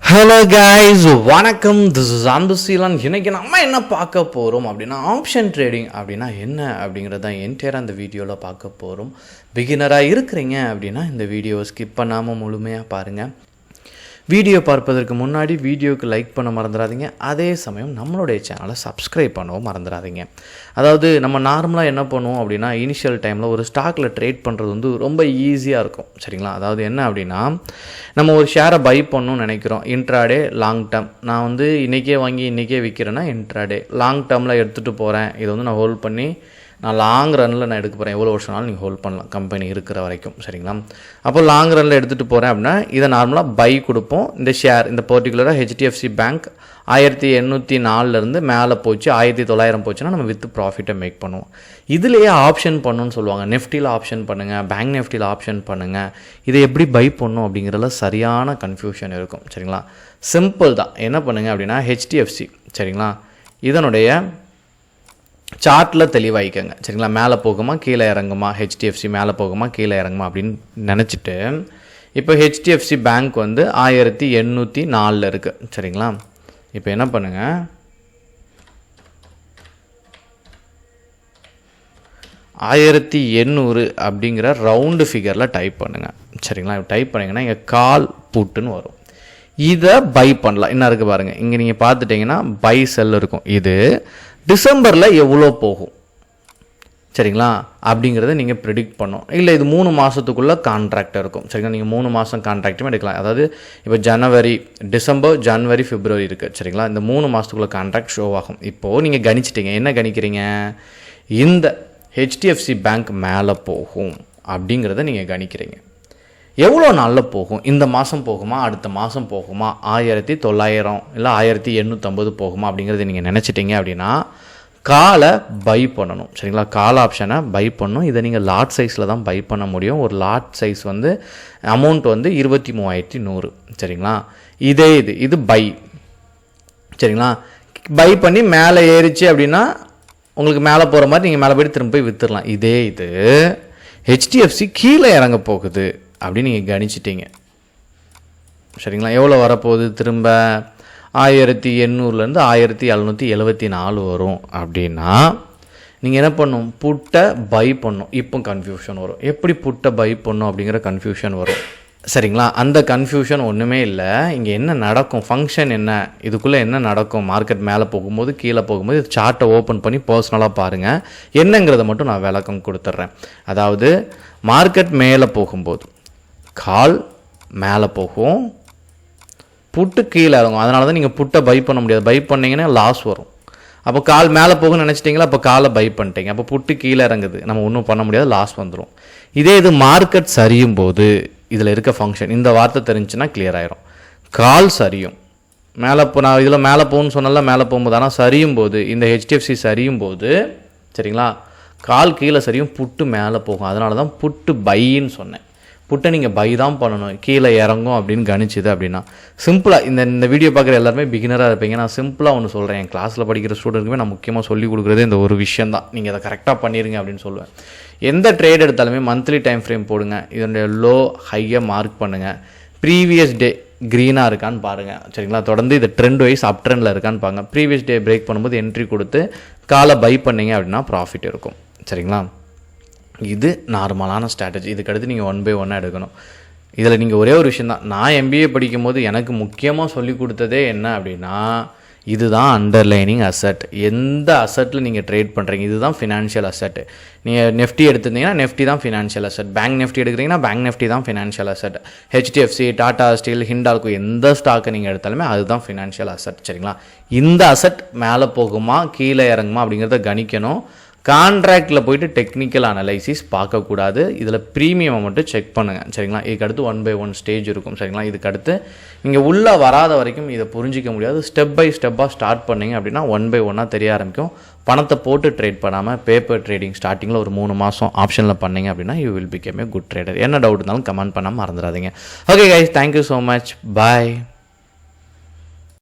Hello guys, வணக்கம். This is Anbuseelan. இன்றைக்கி நம்ம என்ன பார்க்க போகிறோம் அப்படின்னா, ஆப்ஷன் ட்ரேடிங் அப்படின்னா என்ன அப்படிங்கிறத என்டையராக அந்த வீடியோவில் பார்க்க போகிறோம். பிகினராக இருக்கிறீங்க அப்படின்னா இந்த வீடியோவை ஸ்கிப் பண்ணாமல் முழுமையாக பாருங்கள். வீடியோ பார்ப்பதற்கு முன்னாடி வீடியோவுக்கு லைக் பண்ண மறந்துடாதீங்க. அதே சமயம் நம்மளுடைய சேனலை சப்ஸ்கிரைப் பண்ணவும் மறந்துடாதீங்க. அதாவது நம்ம நார்மலாக என்ன பண்ணுவோம் அப்படின்னா, இனிஷியல் டைமில் ஒரு ஸ்டாக்கில் ட்ரேட் பண்ணுறது ரொம்ப ஈஸியாக இருக்கும், சரிங்களா? அதாவது என்ன அப்படின்னா, நம்ம ஒரு ஷேரை பை பண்ணணும்னு நினைக்கிறோம். Intraday, long term. நான் இன்றைக்கே வாங்கி இன்றைக்கே விற்கிறேன்னா இன்ட்ராடே. லாங் டேர்மில் எடுத்துகிட்டு போகிறேன். இதை நான் ஹோல்ட் பண்ணி நான் லாங் ரனில் நான் எடுக்க போகிறேன். எவ்வளோ வருஷம்னாலும் நீங்கள் ஹோல்ட் பண்ணலாம், கம்பெனி இருக்கிற வரைக்கும், சரிங்களா? அப்போ லாங் ரனில் எடுத்துகிட்டு போகிறேன் அப்படின்னா இதை நார்மலாக பை கொடுப்போம். இந்த ஷேர், இந்த பர்டிகுலராக ஹெச்டிஎஃப்சி பேங்க் 1804 மேலே போச்சு, 1900 போச்சுன்னா நம்ம வித் ப்ராஃபிட்டை மேக் பண்ணுவோம். இதுலேயே ஆப்ஷன் பண்ணணும்னு சொல்லுவாங்க. நெஃப்டியில் ஆப்ஷன் பண்ணுங்கள், பேங்க் நெஃப்டியில் ஆப்ஷன் பண்ணுங்கள். இதை எப்படி பை பண்ணணும் அப்படிங்கிறதுல சரியான கன்ஃபியூஷன் இருக்கும், சரிங்களா? சிம்பிள் தான். என்ன பண்ணுங்கள் அப்படின்னா, ஹெச்டிஎஃப்சி, சரிங்களா, இதனுடைய சார்ட்டில் தெளிவாகிக்கங்க, சரிங்களா? மேலே போகுமா கீழே இறங்குமா, ஹெச்டிஎஃப்சி மேலே போகுமா கீழே இறங்குமா அப்படின்னு நினச்சிட்டு, இப்போ ஹெச்டிஎஃப்சி பேங்க் 1804 இருக்குது, சரிங்களா? இப்போ என்ன பண்ணுங்கள், 1800 அப்படிங்கிற ரவுண்டு ஃபிகரில் டைப் பண்ணுங்கள், சரிங்களா? டைப் பண்ணிங்கன்னா இங்கே கால் புட்டுன்னு வரும். இதை பை பண்ணலாம். என்ன இருக்குது பாருங்கள், இங்கே நீங்கள் பார்த்துட்டிங்கன்னா பை செல் இருக்கும். இது டிசம்பரில் எவ்வளோ போகும், சரிங்களா, அப்படிங்கிறத நீங்கள் ப்ரிடிக்ட் பண்ணும். இல்லை இது 3 மாதத்துக்குள்ளே கான்ட்ராக்ட் இருக்கும், சரிங்களா? நீங்கள் 3 மாதம் கான்ட்ராக்ட்டுமே எடுக்கலாம். அதாவது இப்போ ஜனவரி, டிசம்பர், ஜனவரி, பிப்ரவரி இருக்குது, சரிங்களா? இந்த 3 மாதத்துக்குள்ளே கான்ட்ராக்ட் ஷோ ஆகும். இப்போது நீங்கள் கணிச்சிட்டிங்க. என்ன கணிக்கிறீங்க? இந்த ஹெச்டிஎஃப்சி பேங்க் மேலே போகும் அப்படிங்கிறத நீங்கள் கணிக்கிறீங்க. எவ்வளோ நாளில் போகும்? இந்த மாதம் போகுமா, அடுத்த மாதம் போகுமா, 1900 இல்லை 1850 போகுமா அப்படிங்கிறத நீங்கள் நினச்சிட்டிங்க அப்படின்னா காலை பை பண்ணணும், சரிங்களா? கால் ஆப்ஷனை பை பண்ணணும். இதை நீங்கள் லாட் சைஸில் தான் பை பண்ண முடியும். ஒரு லாட் சைஸ் அமௌண்ட் 23,100, சரிங்களா? இது பை, சரிங்களா? பை பண்ணி மேலே ஏறிச்சு அப்படின்னா உங்களுக்கு மேலே போகிற மாதிரி நீங்கள் மேலே போய்ட்டு திரும்ப போய் விற்றுடலாம். இது ஹெச்டிஎஃப்சி கீழே இறங்க போகுது அப்படின்னு நீங்கள் கணிச்சிட்டிங்க, சரிங்களா? எவ்வளோ வரப்போகுது? திரும்ப 1800 1774 வரும் அப்படின்னா நீங்கள் என்ன பண்ணணும்? புட்டை பை பண்ணணும். இப்போ கன்ஃபியூஷன் வரும். எப்படி புட்டை பை பண்ணணும் அப்படிங்கிற கன்ஃபியூஷன் வரும், சரிங்களா? அந்த கன்ஃபியூஷன் ஒன்றுமே இல்லை. இங்கே என்ன நடக்கும், ஃபங்க்ஷன் என்ன, இதுக்குள்ளே என்ன நடக்கும்? மார்க்கெட் மேலே போகும்போது கீழே போகும்போது சார்ட்டை ஓப்பன் பண்ணி பர்சனலாக பாருங்கள். என்னங்கிறத மட்டும் நான் விளக்கம் கொடுத்துட்றேன். அதாவது மார்க்கெட் மேலே போகும்போது கால் மேலே போகும், புட்டு கீழே இறங்கும். அதனால தான் நீங்கள் புட்டை பை பண்ண முடியாது. பை பண்ணிங்கன்னா லாஸ் வரும். அப்போ கால் மேலே போகும்னு நினச்சிட்டிங்களா, அப்போ காலை பை பண்ணிட்டீங்க. அப்போ புட்டு கீழே இறங்குது, நம்ம ஒன்றும் பண்ண முடியாது, லாஸ் வந்துடும். இது மார்க்கெட் சரியும் போது இதில் இருக்க ஃபங்க்ஷன், இந்த வார்த்தை தெரிஞ்சுன்னா கிளியர் ஆயிரும். கால் சரியும் மேலே நான் இதில் மேலே போகணும்னு சொன்னால மேலே போகும்போது, ஆனால் சரியும் போது இந்த ஹெச்டிஎஃப்சி சரியும் போது, சரிங்களா, கால் கீழே சரியும், புட்டு மேலே போகும். அதனால தான் புட்டு பைன்னு சொன்னேன். புட்டை நீங்கள் பை தான் பண்ணணும், கீழே இறங்கும் அப்படின்னு கணிச்சிது அப்படின்னா. சிம்பிளாக இந்த வீடியோ பார்க்குற எல்லாருமே பிகினராக இருப்பீங்க. நான் சிம்பிளாக ஒன்று சொல்கிறேன். என் கிளாஸில் படிக்கிற ஸ்டூடெண்ட்டுக்குமே நான் முக்கியமாக சொல்லிக் கொடுக்குறது இந்த ஒரு விஷயம் தான். நீங்கள் அதை கரெக்டாக பண்ணிடுங்க அப்படின்னு சொல்லுவேன். எந்த ட்ரேட் எடுத்தாலுமே மந்த்லி டைம் ஃப்ரேம் போடுங்க. இதனுடைய லோ ஹையை மார்க் பண்ணுங்கள். ப்ரீவியஸ் டே க்ரீனாக இருக்கான்னு பாருங்கள், சரிங்களா? தொடர்ந்து இது ட்ரெண்ட் வைஸ் அப் ட்ரெண்டில் இருக்கான்னு பாருங்கள். ப்ரீவியஸ் டே பிரேக் பண்ணும்போது என்ட்ரி கொடுத்து காலை பை பண்ணிங்க அப்படின்னா ப்ராஃபிட் இருக்கும், சரிங்களா? இது நார்மலான ஸ்ட்ராட்டஜி. இதுக்கடுத்து நீங்கள் 1 by 1 எடுக்கணும். இதில் நீங்கள் ஒரே ஒரு விஷயம் தான், நான் எம்பிஏ படிக்கும்போது எனக்கு முக்கியமாக சொல்லி கொடுத்ததே என்ன அப்படின்னா, இதுதான் அண்டர்லைனிங் அசட். எந்த அசட்டில் நீங்கள் ட்ரேட் பண்ணுறீங்க, இதுதான் ஃபினான்ஷியல் அசட். நீங்கள் நெஃப்டி எடுத்துருந்தீங்கன்னா நெஃப்டி தான் ஃபினான்ஷியல் அசட். பேங்க் நெஃப்டி எடுக்கிறீங்கன்னா பேங்க் நெஃப்டி தான் financial asset. HDFC, Tata Steel, Hindalco எந்த ஸ்டாக்கை நீங்கள் எடுத்தாலுமே அதுதான் ஃபினான்ஷியல் அசட், சரிங்களா? இந்த அசட் மேலே போகுமா கீழே இறங்குமா அப்படிங்கிறத கணிக்கணும். கான்ட்ராக்டில் போய்ட்டு டெக்னிக்கல் அனலைசிஸ் பார்க்கக்கூடாது. இதில் ப்ரீமியமை மட்டும் செக் பண்ணுங்கள், சரிங்களா? இதுக்கடுத்து 1 by 1 ஸ்டேஜ் இருக்கும், சரிங்களா? இதுக்கடுத்து நீங்கள் உள்ளே வராத வரைக்கும் இதை புரிஞ்சிக்க முடியாது. ஸ்டெப் பை ஸ்டெப்பாக ஸ்டார்ட் பண்ணிங்க அப்படின்னா 1 by 1 தெரிய ஆரம்பிக்கும். பணத்தை போட்டு ட்ரேட் பண்ணாமல் பேப்பர் ட்ரேடிங் ஸ்டார்டிங்கில் ஒரு 3 மாதம் ஆப்ஷனில் பண்ணிங்க அப்படின்னா you will become a good trader. என்ன டவுட் இருந்தாலும் கமெண்ட் பண்ணாமல் மறந்துடாதீங்க. Okay guys, thank you so much. பாய்.